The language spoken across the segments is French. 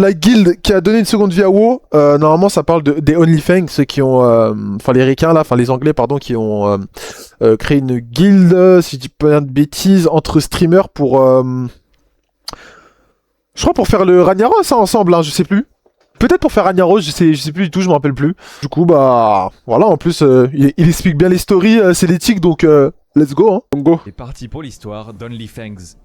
La guilde qui a donné une seconde vie à WoW, normalement ça parle des OnlyFans, ceux qui ont, enfin les ricains là, enfin les anglais pardon, qui ont créé une guilde, si je dis pas de bêtises, entre streamers pour, je crois pour faire le Ragnaros ça ensemble, hein, je sais plus. Peut-être pour faire Ragnaros, je sais plus du tout, je me rappelle plus. Du coup bah voilà, en plus il explique bien les stories, c'est l'éthique donc let's go hein. Go. C'est parti pour l'histoire d'OnlyFans.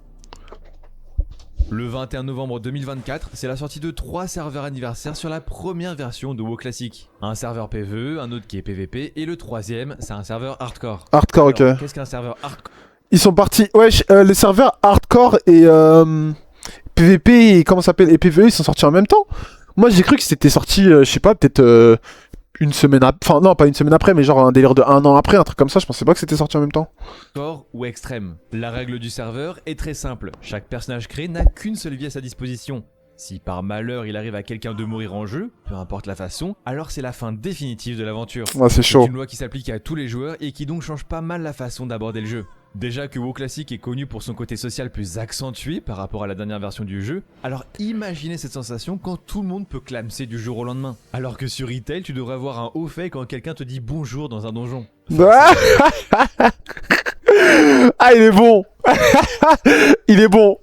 Le 21 novembre 2024, c'est la sortie de 3 serveurs anniversaires sur la première version de WoW Classic. Un serveur PvE, un autre qui est PvP, et le troisième, c'est un serveur hardcore. Hardcore, Alors, ok. Qu'est-ce qu'un serveur hardcore? Ils sont partis, wesh, les serveurs hardcore et PvP et comment ça s'appelle, et PvE, ils sont sortis en même temps. Moi j'ai cru que c'était sorti, je sais pas, peut-être une semaine après, enfin non pas une semaine après, mais genre un délire de 1 an après, un truc comme ça, je pensais pas que c'était sorti en même temps. Hardcore ou extrême. La règle du serveur est très simple. Chaque personnage créé n'a qu'une seule vie à sa disposition. Si par malheur il arrive à quelqu'un de mourir en jeu, peu importe la façon, alors c'est la fin définitive de l'aventure. Ouais, c'est chaud. C'est une loi qui s'applique à tous les joueurs et qui donc change pas mal la façon d'aborder le jeu. Déjà que WoW Classic est connu pour son côté social plus accentué par rapport à la dernière version du jeu, alors imaginez cette sensation quand tout le monde peut clamser du jour au lendemain. Alors que sur Retail, tu devrais avoir un haut fait quand quelqu'un te dit bonjour dans un donjon. Ah il est bon. Il est bon.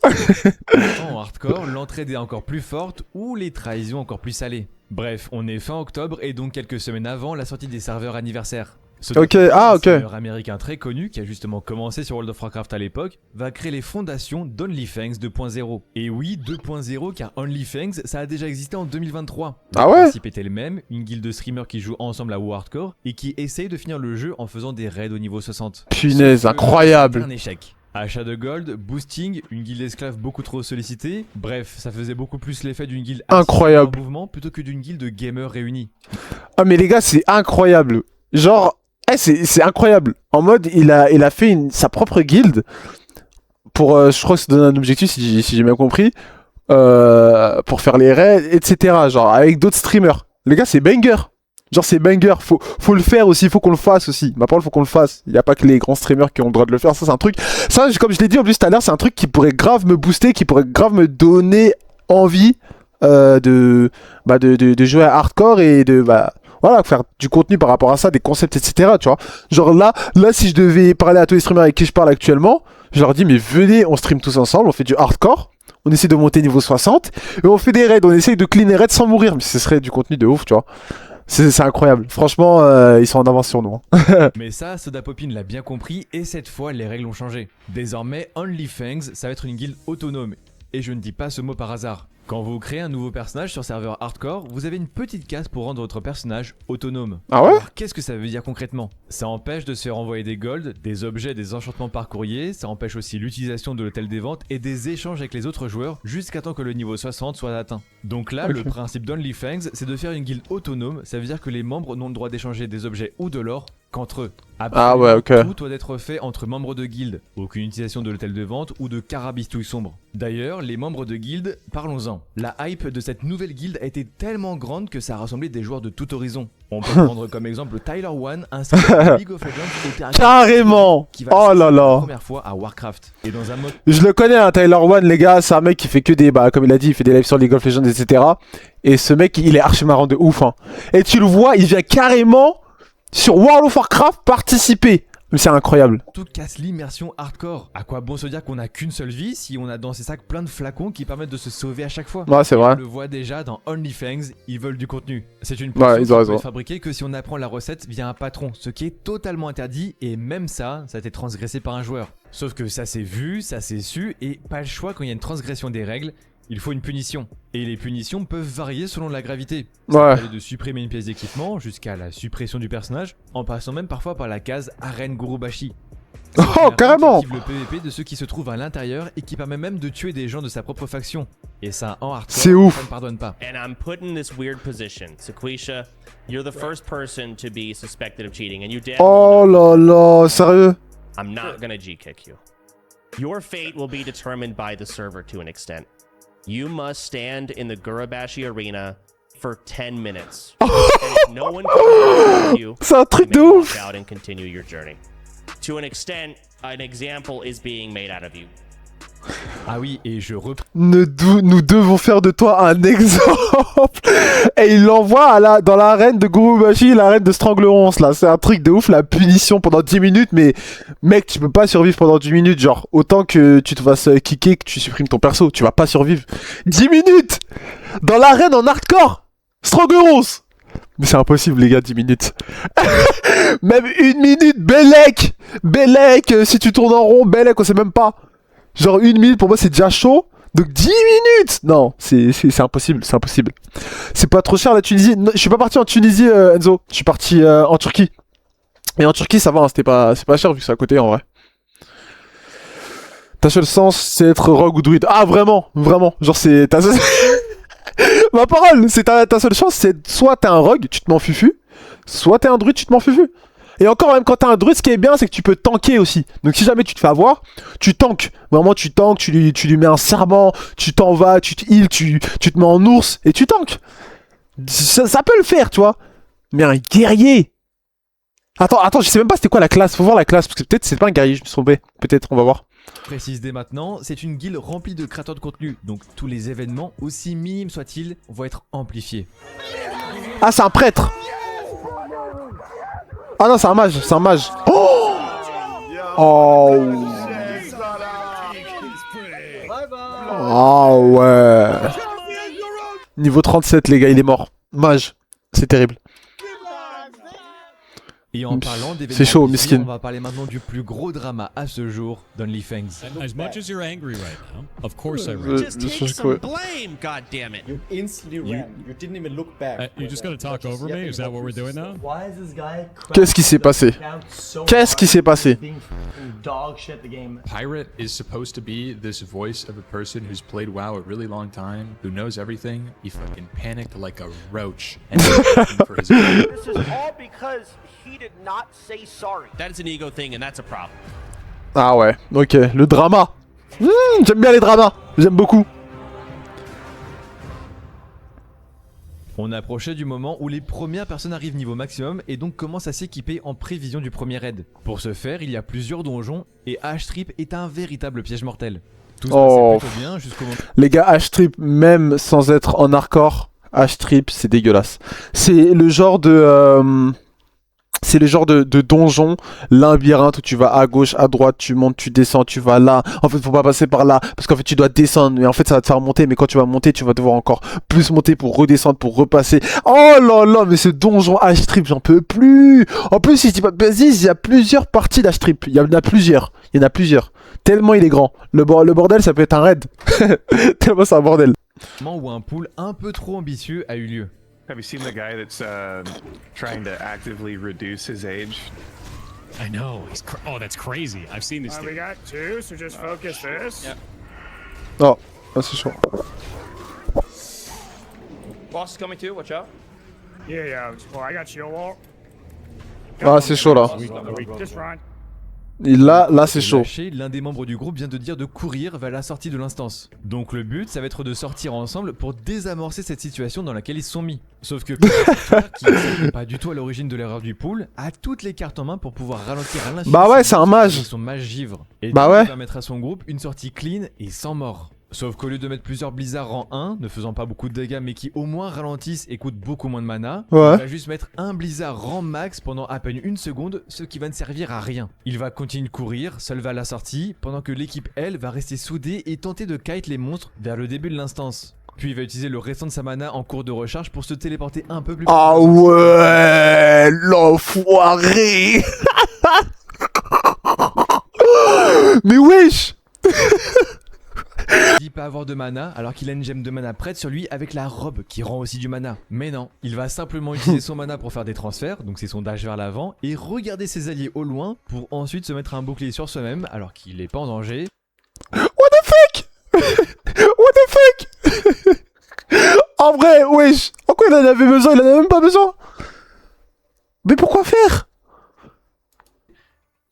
En hardcore, l'entraide est encore plus forte ou les trahisons encore plus salées. Bref, on est fin octobre et donc quelques semaines avant la sortie des serveurs anniversaires. Ok, ah ok. Un serveur américain très connu qui a justement commencé sur World of Warcraft à l'époque va créer les fondations d'OnlyFans 2.0. Et oui, 2.0 car OnlyFans ça a déjà existé en 2023. Ah ouais. Le principe était le même, une guilde de streamers qui jouent ensemble à WoW Hardcore et qui essayent de finir le jeu en faisant des raids au niveau 60. Punaise, incroyable. Un échec. Achat de gold, boosting, une guilde esclave beaucoup trop sollicitée. Bref, ça faisait beaucoup plus l'effet d'une guilde incroyable en mouvement plutôt que d'une guilde de gamers réunis. Ah mais les gars, c'est incroyable. Genre, c'est incroyable. En mode, il a fait sa propre guilde pour, je crois que c'est donner un objectif si j'ai bien compris, pour faire les raids, etc. Genre avec d'autres streamers. Les gars, c'est banger. Genre c'est banger, faut le faire aussi, faut qu'on le fasse aussi. Ma parole, faut qu'on le fasse. Il y a pas que les grands streamers qui ont le droit de le faire. Ça c'est un truc. Ça, comme je l'ai dit en plus tout à l'heure, c'est un truc qui pourrait grave me booster, qui pourrait grave me donner envie de jouer à hardcore et de voilà, faire du contenu par rapport à ça, des concepts, etc. Tu vois. Genre là, si je devais parler à tous les streamers avec qui je parle actuellement, je leur dis mais venez, on stream tous ensemble, on fait du hardcore. On essaie de monter niveau 60 et on fait des raids, on essaie de clean les raids sans mourir. Mais ce serait du contenu de ouf, tu vois. C'est incroyable. Franchement, ils sont en avance sur nous. Hein. Mais ça, Sodapopin l'a bien compris et cette fois, les règles ont changé. Désormais, OnlyFans, ça va être une guilde autonome. Et je ne dis pas ce mot par hasard. Quand vous créez un nouveau personnage sur serveur hardcore, vous avez une petite case pour rendre votre personnage autonome. Ah ouais? Alors, qu'est-ce que ça veut dire concrètement? Ça empêche de se faire envoyer des golds, des objets, des enchantements par courrier, ça empêche aussi l'utilisation de l'hôtel des ventes et des échanges avec les autres joueurs jusqu'à temps que le niveau 60 soit atteint. Donc là, le principe d'OnlyFans, c'est de faire une guilde autonome, ça veut dire que les membres n'ont le droit d'échanger des objets ou de l'or qu'entre eux. Ah ouais, ok. Tout doit être fait entre membres de guilde, aucune utilisation de l'hôtel de vente ou de carabistouille sombre. D'ailleurs, les membres de guilde, parlons-en. La hype de cette nouvelle guilde a été tellement grande que ça a rassemblé des joueurs de tout horizon. On peut prendre comme exemple Tyler One, un streamer de League of Legends carrément. qui va oh là la là. première fois à Warcraft. Et dans un mode... Je le connais, hein, Tyler One, les gars, c'est un mec qui fait que des, comme il a dit, il fait des lives sur League of Legends, etc. Et ce mec, il est archi marrant de ouf. Hein. Et tu le vois, il vient carrément sur World of Warcraft participer. Mais c'est incroyable. Tout casse l'immersion hardcore. À quoi bon se dire qu'on a qu'une seule vie si on a dans ses sacs plein de flacons qui permettent de se sauver à chaque fois? Ouais, c'est vrai. On le voit déjà dans OnlyFans, ils veulent du contenu. C'est une potion qui peut peut être fabriquée que si on apprend la recette via un patron, ce qui est totalement interdit et même ça a été transgressé par un joueur. Sauf que ça s'est vu, ça s'est su et pas le choix quand il y a une transgression des règles. Il faut une punition. Et les punitions peuvent varier selon la gravité. Ça peut aller de supprimer une pièce d'équipement jusqu'à la suppression du personnage, en passant même parfois par la case Arène Gurubashi. Oh, carrément! Le PVP de ceux qui se trouvent à l'intérieur et qui permet même de tuer des gens de sa propre faction. Et ça, en hardcore, c'est ouf. ça ne pardonne pas. And I'm put in this weird position. Sequisha, you're the first person to be suspected of cheating, and you damn oh là là, sérieux? I'm not gonna G-kick you. Your fate will be determined by the server to an extent. You must stand in the Gurubashi arena for 10 minutes. And if no one can you, c'est un truc de walk ouf. out and continue your journey. To an extent, an example is being made out of you. Ah oui, et je reprends. Nous devons faire de toi un exemple. Et il l'envoie dans l'arène de Gurubashi, l'arène de Stranglerons là. C'est un truc de ouf, la punition pendant 10 minutes. Mais mec, tu peux pas survivre pendant 10 minutes. Genre, autant que tu te fasses kicker, que tu supprimes ton perso, tu vas pas survivre. 10 minutes dans l'arène en hardcore Stranglerons. Mais c'est impossible les gars, 10 minutes. Même 1 minute, Bellec, si tu tournes en rond, Bellec, on sait même pas. Genre 1 minute pour moi c'est déjà chaud. Donc 10 minutes. Non, c'est impossible, c'est impossible. C'est pas trop cher la Tunisie. Non, je suis pas parti en Tunisie Enzo. Je suis parti en Turquie. Et en Turquie ça va, hein, c'est pas cher vu que c'est à côté en vrai. Ta seule sens c'est être rogue ou druide. Ah vraiment. Genre c'est... Ma parole, c'est ta seule chance, c'est soit t'es un rogue, tu te m'en fufu, soit t'es un druide, tu te m'en fufu. Et encore, même quand t'es un druide, ce qui est bien, c'est que tu peux tanker aussi. Donc si jamais tu te fais avoir, tu tankes. Vraiment, tu tankes, tu lui mets un serment, tu t'en vas, tu te heal, tu te mets en ours, et tu tankes. Ça peut le faire, tu vois. Mais un guerrier... Attends, je sais même pas c'était quoi la classe, faut voir la classe, parce que peut-être c'est pas un guerrier, je me suis trompé. Peut-être, on va voir. Précise dès maintenant, c'est une guilde remplie de créateurs de contenu, donc tous les événements, aussi minimes soient-ils, vont être amplifiés. Ah, c'est un prêtre. Ah non, c'est un mage, Oh, oh ouais. Niveau 37 les gars, il est mort. Mage, c'est terrible. Et en parlant d'événements, c'est chaud, amplifiés, miskin. on va parler maintenant du plus gros drama à ce jour d'OnlyFans. As much as you're angry right now, of course I Euh, ran. Just je take sais some quoi. blame, goddammit. You instantly ran. You didn't even look back. You're just gonna talk over me? Is that what we're doing now? Why is this guy Qu'est-ce qui s'est passé? Qu'est-ce qui s'est passé? Dog shit the game. Pirate is supposed to be this voice of a person who's played WoW a really long time, who knows everything. He fucking panicked like a roach and was looking for his This is all because he did not say sorry. That is an ego thing, and that's a problem. Ah ouais, ok, le drama. J'aime bien les dramas, j'aime beaucoup. On approchait du moment où les premières personnes arrivent niveau maximum et donc commencent à s'équiper en prévision du premier raid. Pour ce faire, il y a plusieurs donjons et H-Trip est un véritable piège mortel. Tout se Oh. passait plutôt bien jusqu'au moment. Les gars, H-Trip, même sans être en hardcore, H-Trip, c'est dégueulasse. C'est le genre de... c'est le genre de donjon, labyrinthe où tu vas à gauche, à droite, tu montes, tu descends, tu vas là. En fait, faut pas passer par là, parce qu'en fait, tu dois descendre, mais en fait, ça va te faire monter. Mais quand tu vas monter, tu vas devoir encore plus monter pour redescendre, pour repasser. Oh là là, mais ce donjon H-Trip, j'en peux plus. En plus, si je dis pas de bêtises, il y a plusieurs parties d'H-Trip. Il y en a plusieurs. Tellement il est grand. Le bordel, ça peut être un raid. Tellement c'est un bordel. Où un pool un peu trop ambitieux a eu lieu. Have you seen the guy that's trying to actively reduce his age? I know. Oh, that's crazy. I've seen this. We got two, so just focus this. Yeah. Oh, ah, c'est chaud. Boss is coming too, watch out. Yeah, well, I got shield wall. Ah, c'est chaud là. Just run. Et là c'est chaud. Lâché, l'un des membres du groupe vient de dire de courir vers la sortie de l'instance. Donc le but, ça va être de sortir ensemble pour désamorcer cette situation dans laquelle ils se sont mis. Sauf que Peter, qui n'est pas du tout à l'origine de l'erreur du pool, a toutes les cartes en main pour pouvoir ralentir à l'infini. Bah ouais, c'est un mage. Son mage givre. Et Bah donc, ouais. il va mettre à son groupe une sortie clean et sans mort. Sauf qu'au lieu de mettre plusieurs blizzards en 1, ne faisant pas beaucoup de dégâts mais qui au moins ralentissent et coûtent beaucoup moins de mana, Ouais. il va juste mettre un blizzard rang max pendant à peine une seconde, ce qui va ne servir à rien. Il va continuer de courir, seul vers la sortie, pendant que l'équipe elle va rester soudée et tenter de kite les monstres vers le début de l'instance. Puis il va utiliser le restant de sa mana en cours de recharge pour se téléporter un peu plus Ah proche. ouais, l'enfoiré. Mais wesh. Il dit pas avoir de mana alors qu'il a une gemme de mana prête sur lui avec la robe qui rend aussi du mana. Mais non, il va simplement utiliser son mana pour faire des transferts, donc c'est son dash vers l'avant, et regarder ses alliés au loin pour ensuite se mettre un bouclier sur soi-même alors qu'il est pas en danger. What the fuck. What the fuck. En vrai, wesh. En quoi il en avait besoin? Il en a même pas besoin. Mais pourquoi faire?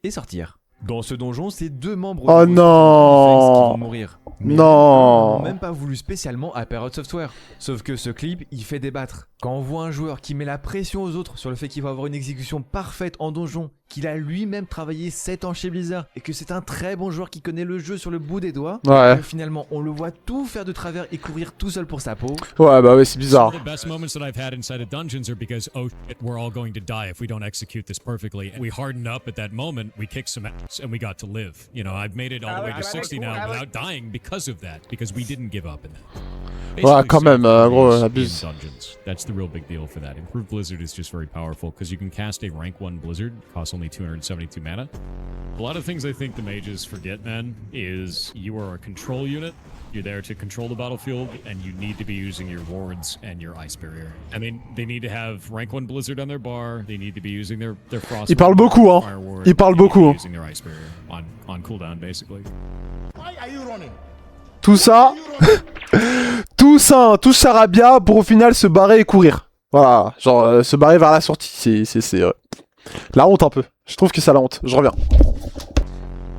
Et sortir. Dans ce donjon, c'est 2 membres Oh de non. qui vont mourir. Mais Non. ils n'ont même pas voulu spécialement à Parrot Software. Sauf que ce clip, il fait débattre. Quand on voit un joueur qui met la pression aux autres sur le fait qu'il va avoir une exécution parfaite en donjon, qu'il a lui-même travaillé 7 ans chez Blizzard, et que c'est un très bon joueur qui connaît le jeu sur le bout des doigts, Ouais. et que finalement on le voit tout faire de travers et courir tout seul pour sa peau. Ouais, bah ouais, c'est bizarre. Some of the best moments that I've had inside of dungeons are because, oh shit, we're all going to die if we don't execute this perfectly. And we hardened up at that moment, we kicked some ass, and we got to live. You know, I've made it all the way to 60 now without dying because of that, because we didn't give up in that. Ouais, quand même, gros, in abuse. dungeons. That's the real big deal for that. Improved Blizzard is just very powerful because you can cast a rank 1 Blizzard, costs only 272 mana. A lot of things I think the mages forget, man, is you are a control unit. You're there to control the battlefield, and you need to be using your wards and your ice barrier. I mean, they need to have rank 1 Blizzard on their bar. They need to be using their frost. Il parle beaucoup, hein. Fire ward. Il parle They need to be beaucoup. Using their ice barrier on cooldown, basically. Tout ça, tout charabia pour au final se barrer et courir. Voilà, genre se barrer vers la sortie. C'est la honte un peu. Je trouve que c'est la honte. Je reviens.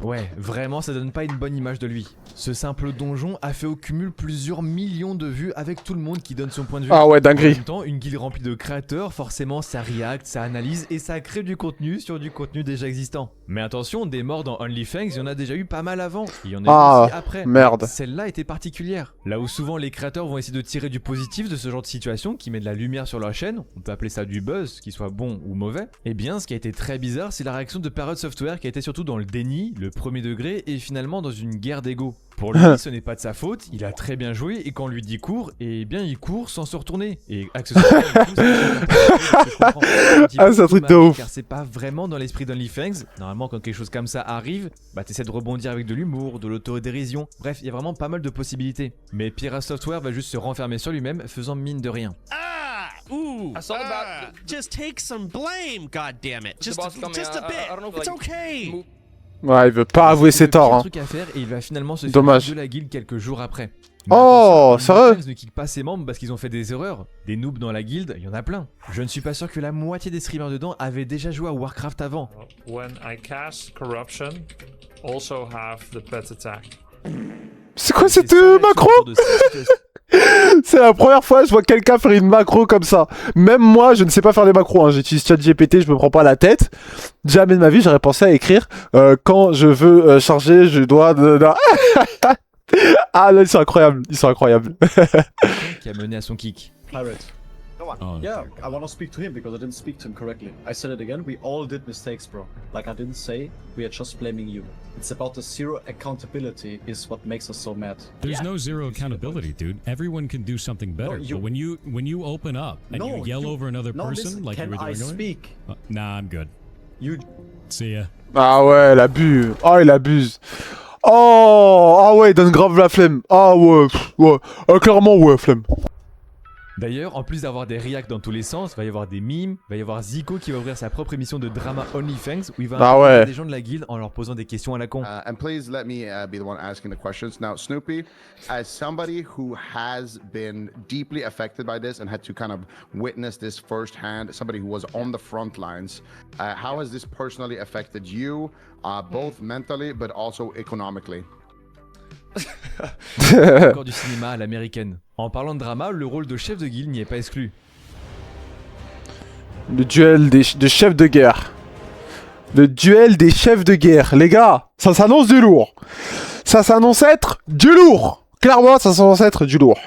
Ouais, vraiment ça donne pas une bonne image de lui. Ce simple donjon a fait au cumul plusieurs millions de vues avec tout le monde qui donne son point de vue. Ah ouais, En dinguerie. même temps, une guilde remplie de créateurs, forcément ça react, ça analyse et ça crée du contenu sur du contenu déjà existant. Mais attention, des morts dans OnlyFans, il y en a déjà eu pas mal avant. Il y en a eu aussi après. Merde. Celle-là était particulière. Là où souvent les créateurs vont essayer de tirer du positif de ce genre de situation qui met de la lumière sur leur chaîne, on peut appeler ça du buzz, qu'il soit bon ou mauvais. Eh bien, ce qui a été très bizarre, c'est la réaction de Parrot Software qui a été surtout dans le déni, le premier degré et finalement dans une guerre d'ego. Pour lui, ce n'est pas de sa faute, il a très bien joué et quand on lui dit cours, eh bien il court sans se retourner. Et accessoirement, du coup, je comprends un petit Ah, peu c'est un truc de dommage, ouf. car c'est pas vraiment dans l'esprit d'OnlyFans. Normalement, quand quelque chose comme ça arrive, bah t'essaies de rebondir avec de l'humour, de l'autodérision. Bref, il y a vraiment pas mal de possibilités. Mais Parrot Software va juste se renfermer sur lui-même, faisant mine de rien. Ah! Ooh! Just take some blame, God damn it! Just a bit. It's okay. Ouais, il veut pas avouer ses Il a torts. Hein. truc à faire et il va finalement se Dommage. faire de la guilde quelques jours après. Oh, attention, sérieux? OnlyFans ne kick pas ses membres parce qu'ils ont fait des erreurs. Des noobs dans la guilde, il y en a plein. Je ne suis pas sûr que la moitié des streamers dedans avaient déjà joué à Warcraft avant. When I cast Corruption, also have the pet attack. C'est quoi C'est cette sa réaction macro? autour de cette situation. C'est la première fois que je vois quelqu'un faire une macro comme ça. Même moi, je ne sais pas faire des macros. Hein. J'utilise ChatGPT, je me prends pas la tête. Jamais de ma vie, j'aurais pensé à écrire quand je veux charger, je dois. Ah là, ils sont incroyables. Ils sont incroyables. Qui a mené à son kick. Pirate. Oh, Yeah, I want to speak to him because I didn't speak to him correctly. I said it again, we all did mistakes, bro. Like I didn't say, we are just blaming you. It's about the zero accountability is what makes us so mad. There's no zero accountability, dude. Everyone can do something better. you- But when you open up and you yell over another no, person listen, like you can were I doing earlier, speak? nah, I'm good. You See ya. Ah ouais, il abuse. Oh, il abuse. Oh, ah ouais, il donne grave la flemme. Ah ouais, ouais. Clairement, ouais, flemme. D'ailleurs, en plus d'avoir des reacts dans tous les sens, il va y avoir des memes, il va y avoir Zico qui va ouvrir sa propre émission de drama OnlyFans où il va Ah interviewer ouais. des gens de la guilde en leur posant des questions à la con. And please let me be the one asking the questions. Now, Snoopy, as somebody who has been deeply affected by this and had to kind of witness this firsthand, somebody who was on the front lines, how has this personally affected you, both mentally but also economically? Encore du cinéma à l'américaine. En parlant de drama, le rôle de chef de guilde n'y est pas exclu. Le duel de chefs de guerre. Le duel des chefs de guerre. Les gars, ça s'annonce du lourd. Ça s'annonce être du lourd. Clairement, ça s'annonce être du lourd.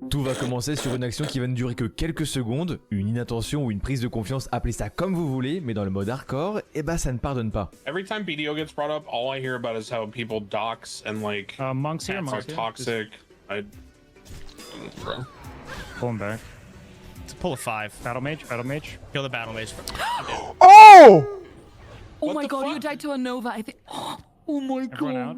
Tout va commencer sur une action qui va ne durer que quelques secondes, une inattention ou une prise de confiance, appelez ça comme vous voulez, mais dans le mode hardcore, eh bah ça ne pardonne pas. Every time BDO gets brought up, all I hear about is how people dox and like Monks here, are toxic. Pull him back. To pull a 5. Battle mage. Kill the battle mage. Oh! Oh my god, you died to a Nova. I think. Oh my god.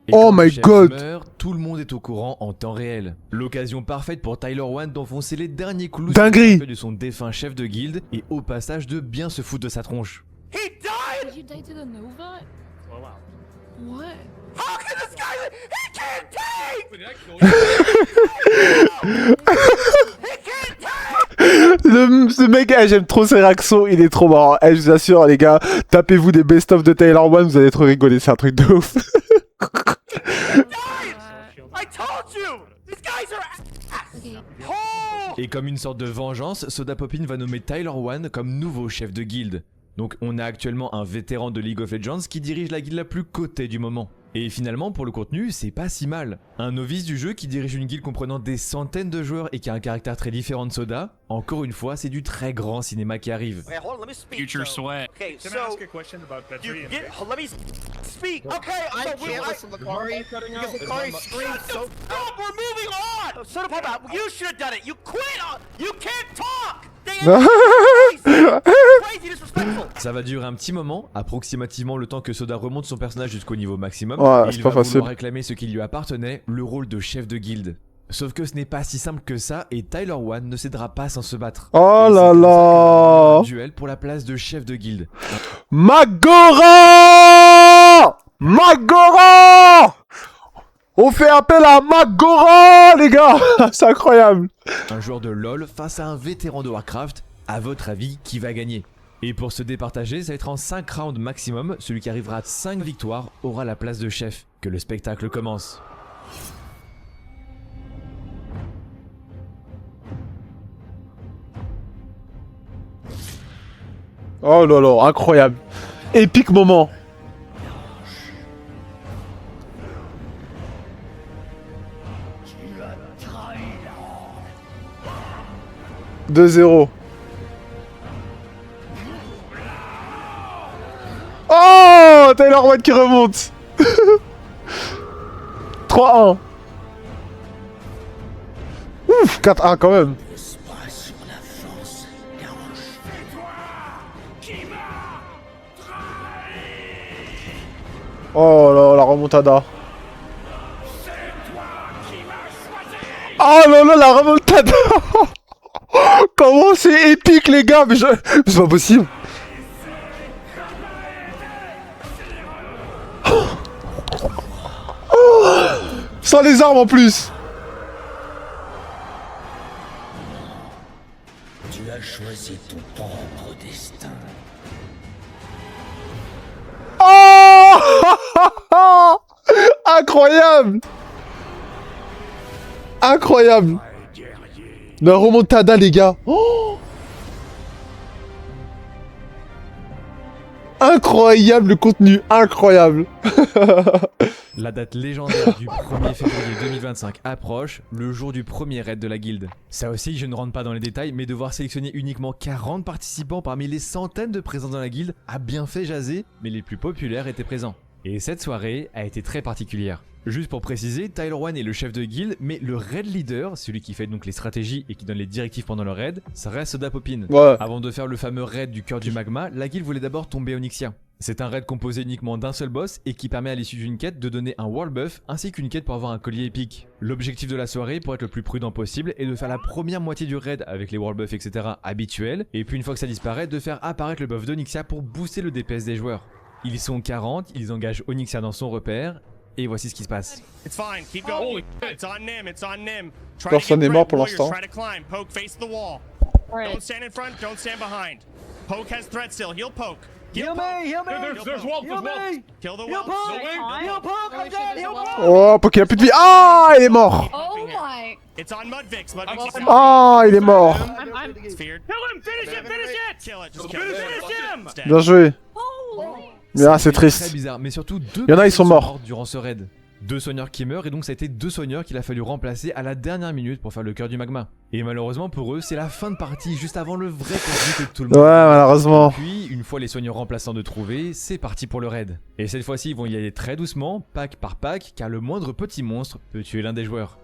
Et Oh quand le my chef god. meurt, tout le monde est au courant en temps réel. L'occasion parfaite pour Tyler One d'enfoncer les derniers clous Dinguerie. sur le de son défunt chef de guilde et au passage de bien se foutre de sa tronche. He died! You died to the Nova? Oh wow. What? How can this guy? He can't take! He can't take! Le Ce mec, j'aime trop ses réactions, il est trop marrant. Je vous assure, les gars, tapez-vous des best-of de Taylor One, vous allez trop rigoler, c'est un truc de ouf. I told you! These guys are ass! Oh! Et comme une sorte de vengeance, Soda Poppin va nommer Tyler One comme nouveau chef de guilde. Donc on a actuellement un vétéran de League of Legends qui dirige la guilde la plus cotée du moment. Et finalement, pour le contenu, c'est pas si mal. Un novice du jeu qui dirige une guilde comprenant des centaines de joueurs et qui a un caractère très différent de Soda, encore une fois, c'est du très grand cinéma qui arrive. Okay, hold on, let me speak. Future so- sweat. Okay, Can so I ask a question about you Petri? get. Let me speak. Okay, so Lucari screamed so. Stop! We're moving on. Soda Pop, you should have done it. You quit. You can't talk. Crazy disrespectful. Ça va durer un petit moment, approximativement le temps que Soda remonte son personnage jusqu'au niveau maximum, Ouais, et c'est il pas va facile. vouloir réclamer ce qui lui appartenait, le rôle de chef de guilde. Sauf que ce n'est pas si simple que ça, et Tyler One ne cédera pas sans se battre. Oh Et là c'est comme ça que là. va y avoir un duel pour la place de chef de guilde. Magora! Magora! On fait appel à Magora, les gars! C'est incroyable! Un joueur de LoL face à un vétéran de Warcraft, à votre avis, qui va gagner? Et pour se départager, ça va être en 5 rounds maximum, celui qui arrivera à 5 victoires aura la place de chef. Que le spectacle commence. Oh là là, incroyable! Épique moment! « 2-0. Oh! Tyler One qui remonte! 3-1. Ouf, 4-1 quand même. Oh là, la remontada. Oh là là, la remontada. Comment c'est épique, les gars. Mais c'est pas possible. Sans les armes en plus. Tu as choisi ton propre destin. Oh incroyable. Incroyable. La remontada, les gars. Oh incroyable, le contenu, incroyable. La date légendaire du 1er février 2025 approche, le jour du premier raid de la guilde. Ça aussi, je ne rentre pas dans les détails, mais devoir sélectionner uniquement 40 participants parmi les centaines de présents dans la guilde a bien fait jaser, mais les plus populaires étaient présents. Et cette soirée a été très particulière. Juste pour préciser, Tyler One est le chef de guilde, mais le raid leader, celui qui fait donc les stratégies et qui donne les directives pendant le raid, ça reste Soda Poppin. Ouais. Avant de faire le fameux raid du cœur du magma, la guilde voulait d'abord tomber Onyxia. C'est un raid composé uniquement d'un seul boss et qui permet à l'issue d'une quête de donner un world buff ainsi qu'une quête pour avoir un collier épique. L'objectif de la soirée, pour être le plus prudent possible, est de faire la première moitié du raid avec les world buffs etc. habituels, et puis une fois que ça disparaît, de faire apparaître le buff d'Onyxia pour booster le DPS des joueurs. Ils sont 40, ils engagent Onyxia dans son repère, et voici ce qui se passe. It's fine, keep going. It's on Nim, it's on Nim. Try Personne to get n'est mort threat, pour warriors, l'instant. Try to climb, poke face the wall. Don't stand in front, don't stand behind. Poke has threat still, he'll poke. Heal me! Heal me! There's wolf, Heal me! Kill the Heal wolf. Poke! Heal Poke! I'm dead! Heal Poke! Oh, Poké a plus de vie. Ah, il est mort. Oh my. It's on Mudvix. Mudvix is Ah, il est mort. It's feared. Kill him! Finish him! Finish it! Kill it, just kill Finish it. him! It's dead. Bien joué. Holy. Mais ah, c'est Très triste. bizarre, mais surtout deux Il y en a, ils sont personnes morts. mortes durant ce raid. 2 soigneurs qui meurent et donc ça a été 2 soigneurs qu'il a fallu remplacer à la dernière minute pour faire le cœur du magma. Et malheureusement pour eux, c'est la fin de partie juste avant le vrai contenu que tout le Ouais, monde. malheureusement. Puis, une fois les soigneurs remplaçants de trouver, c'est parti pour le raid. Et cette fois-ci, ils vont y aller très doucement, pack par pack, car le moindre petit monstre peut tuer l'un des joueurs.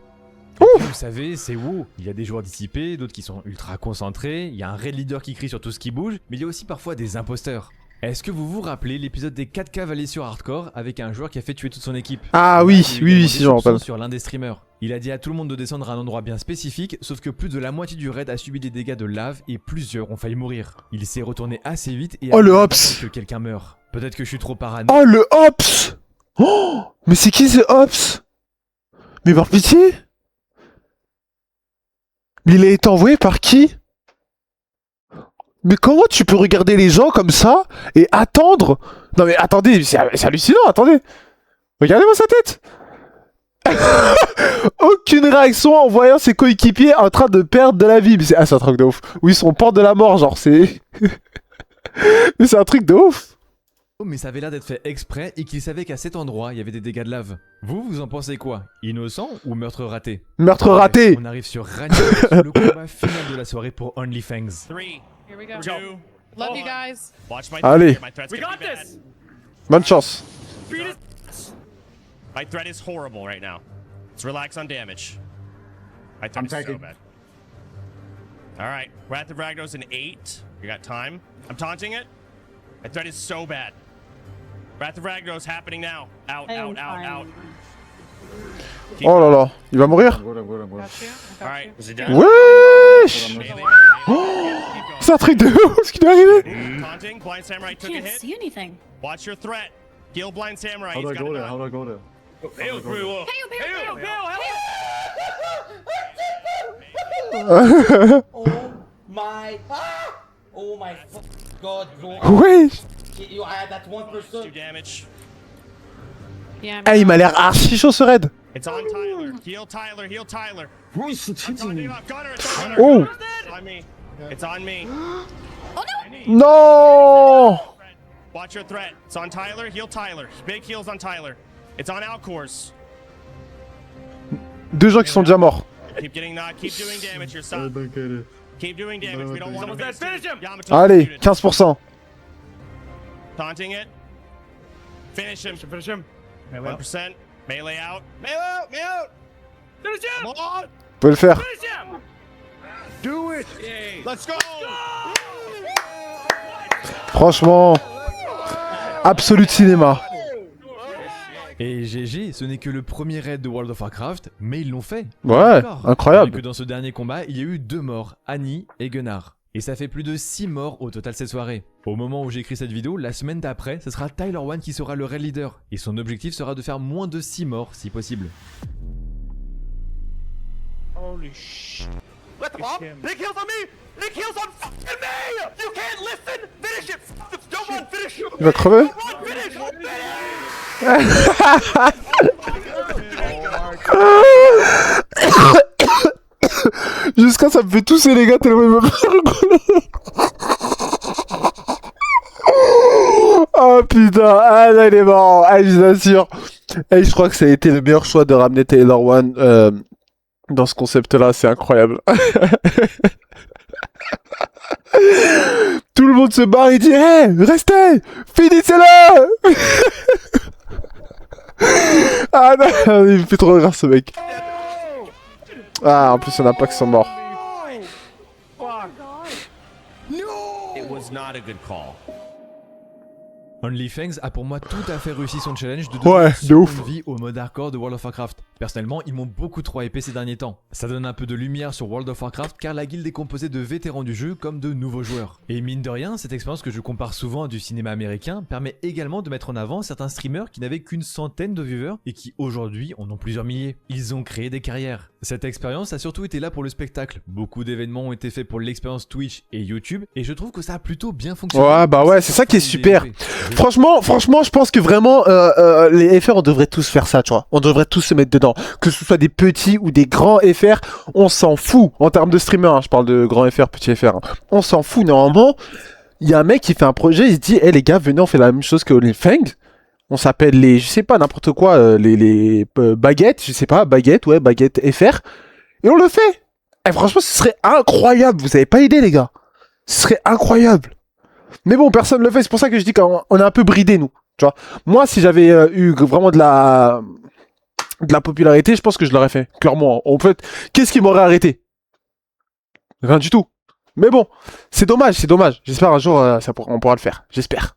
Et puis, vous savez, c'est WoW. Il y a des joueurs dissipés, d'autres qui sont ultra concentrés, il y a un raid leader qui crie sur tout ce qui bouge, mais il y a aussi parfois des imposteurs. Est-ce que vous vous rappelez l'épisode des 4 cavaliers sur Hardcore avec un joueur qui a fait tuer toute son équipe? Ah oui, Il y a eu également oui, des si, j'en soupçons rappelle. sur l'un des streamers. Il a dit à tout le monde de descendre à un endroit bien spécifique, sauf que plus de la moitié du raid a subi des dégâts de lave et plusieurs ont failli mourir. Il s'est retourné assez vite et Oh, a le attendre Hops. que quelqu'un meure. Peut-être que je suis trop parano. Oh, le Hops. Oh, mais c'est qui ce Hops? Mais par pitié. Mais il a été envoyé par qui? Mais comment tu peux regarder les gens comme ça et attendre? Non mais attendez, c'est hallucinant, attendez. Regardez-moi sa tête. Aucune réaction en voyant ses coéquipiers en train de perdre de la vie. Mais c'est un truc de ouf. Où ils sont au port de la mort, genre c'est... Mais c'est un truc de ouf. Mais ça avait l'air d'être fait exprès et qu'il savait qu'à cet endroit, il y avait des dégâts de lave. Vous en pensez quoi? Innocent ou meurtre raté? Meurtre raté. On arrive sur Rani, le combat final de la soirée pour OnlyFans. 3, Here we go. 2, Love you guys. watch my Allez. My threat's We gonna got be bad. this. Bonne chance. My threat is horrible right now. Let's relax on damage. My threat is so bad. Alright, Wrath of Ragnos in 8. You got time. I'm taunting it. My threat is so bad. Wrath of Ragnos happening now. Out, out, out, out. Oh là là, il va mourir. Alright. Wesh. C'est un truc de ouf ce qui doit arriver. Taunting, Blind Samurai took a Can't hit. see anything. Watch your threat. Kill Blind Samurai. How do I He's got go it there? on. How do I go there? Hail grew up. Hail, Oh my god, bro. Wesh. You had that 1%. Do damage. Yeah, Eh, il m'a l'air archi chaud ce raid. It's on Tyler. Heal Tyler. Heal Tyler. Who is hitting me? Gunner, it's on Gunner. Oh. It's on me. It's on me. Non. Watch your threat. It's on Tyler. Heal Tyler. Big heals on Tyler. It's on Outcourse. Deux gens qui sont déjà morts. Keep getting that. Keep doing damage. You're stop. Keep doing damage. We don't want to miss finish him. Yamato Allez, muted. 15%. Taunting it. Finish him. Finish him. 1%. Melee out. Melee out. Melee out. Finish him. Come on. Vous pouvez le faire. Finish him. Do it. Let's go. Franchement, absolu cinéma. Et GG, ce n'est que le premier raid de World of Warcraft, mais ils l'ont fait. Ouais, D'accord. incroyable. Et que dans ce dernier combat, il y a eu 2 morts, Annie et Gunnar. Et ça fait plus de 6 morts au total cette soirée. Au moment où j'écris cette vidéo, la semaine d'après, ce sera Tyler One qui sera le raid leader. Et son objectif sera de faire moins de 6 morts si possible. Holy shit. Let the bomb. Big heals on me. Big heals on fucking me. You can't listen. Finish it. Don't run. Finish. Il va crever. Run. Finish. Jusqu'à ça me fait tousser les gars tellement il me fait rigoler. Oh putain, ah là il est marrant, ah, je vous assure. Et je crois que ça a été le meilleur choix de ramener Taylor One dans ce concept là, c'est incroyable. Tout le monde se barre et dit hey, restez, finissez-le. Ah non, il me fait trop rire ce mec. Ah, en plus, il y en a pas qui sont morts. It was not a good call. OnlyFans a pour moi tout à fait réussi son challenge de Ouais, donner de ouf. une vie au mode hardcore de World of Warcraft. Personnellement, ils m'ont beaucoup trop hypé ces derniers temps. Ça donne un peu de lumière sur World of Warcraft car la guilde est composée de vétérans du jeu comme de nouveaux joueurs. Et mine de rien, cette expérience que je compare souvent à du cinéma américain permet également de mettre en avant certains streamers qui n'avaient qu'une centaine de viewers et qui aujourd'hui en ont plusieurs milliers. Ils ont créé des carrières. Cette expérience a surtout été là pour le spectacle. Beaucoup d'événements ont été faits pour l'expérience Twitch et YouTube et je trouve que ça a plutôt bien fonctionné. Ouais, bah ouais, c'est ça qui est super. Franchement, je pense que vraiment, les FR, on devrait tous faire ça, tu vois. On devrait tous se mettre dedans. Que ce soit des petits ou des grands FR, on s'en fout. En termes de streamer, hein, je parle de grands FR, petits FR. Hein. On s'en fout, normalement. Il y a un mec qui fait un projet, il se dit, les gars, venez, on fait la même chose que OnlyFans. On s'appelle les, je sais pas, n'importe quoi, les baguettes, je sais pas, baguettes FR. Et on le fait. Et franchement, ce serait incroyable. Vous avez pas idée, les gars. Ce serait incroyable. Mais bon, personne ne le fait, c'est pour ça que je dis qu'on est un peu bridé, nous. Tu vois. Moi, si j'avais eu vraiment de la popularité, je pense que je l'aurais fait. Clairement. En fait, qu'est-ce qui m'aurait arrêté? Rien du tout. Mais bon, c'est dommage, c'est dommage. J'espère un jour, on pourra le faire. J'espère.